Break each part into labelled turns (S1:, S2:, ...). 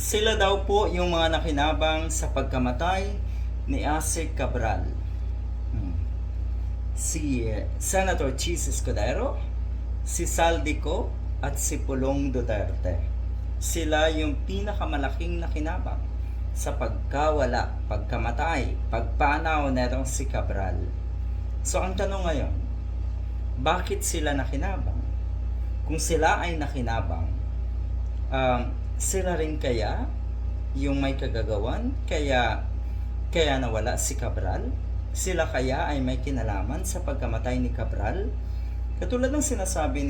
S1: Sila daw po yung mga nakinabang sa pagkamatay ni Ase Cabral. Si Senator Chis Escudero, si Saldico, at si Pulong Duterte. Sila yung pinakamalaking nakinabang sa pagkawala, pagkamatay, pagpanaw netong si Cabral. So ang tanong ngayon, bakit sila nakinabang? Kung sila ay nakinabang, sila rin kaya yung may kagagawan kaya nawala si Cabral? Sila kaya ay may kinalaman sa pagkamatay ni Cabral? Katulad ng sinasabi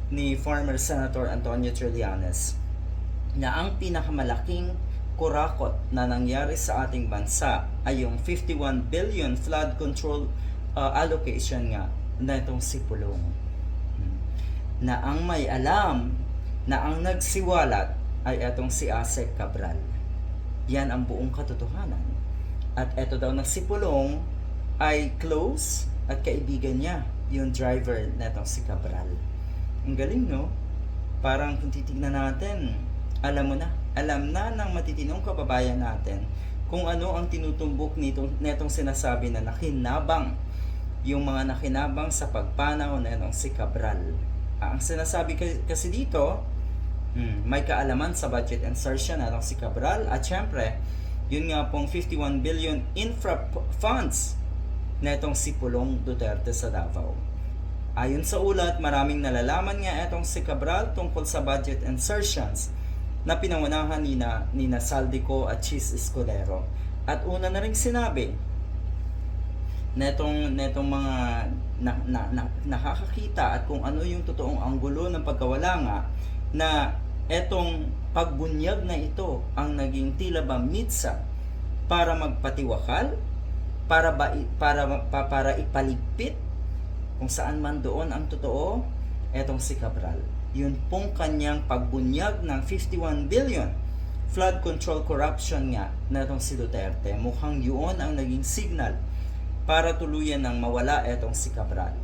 S1: ni former Senator Antonio Trillanes na ang pinakamalaking kurakot na nangyari sa ating bansa ay yung 51 billion flood control allocation nga na itong si Pulong. Na ang may alam na ang nagsiwalat ay itong si Ase Cabral. Yan ang buong katotohanan. At eto daw na si Pulong ay close at kaibigan niya yung driver netong si Cabral. Ang galing, no? Parang kung titignan natin, alam na ng matitinong kababayan natin kung ano ang tinutumbok netong sinasabi na nakinabang, yung mga nakinabang sa pagpanaw netong si Cabral. Ang sinasabi kasi dito, may kaalaman sa budget insertion netong si Cabral, at syempre, yun nga pong 51 billion infra funds netong si Pulong Duterte sa Davao. Ayon sa ulat, maraming nalalaman nga etong si Cabral tungkol sa budget insertions na pinangunahan ni Saldico at Chis Escudero. At una na rin sinabi netong mga nakakakita at kung ano yung totoong anggulo ng pagkawala nga, na etong pagbunyag na ito ang naging tila ba mitsa para magpatiwakal, para ipaligpit kung saan man doon ang totoo, etong si Cabral. Yun pong kanyang pagbunyag ng 51 billion flood control corruption nga na itong si Duterte. Mukhang yun ang naging signal para tuluyan ng mawala etong si Cabral.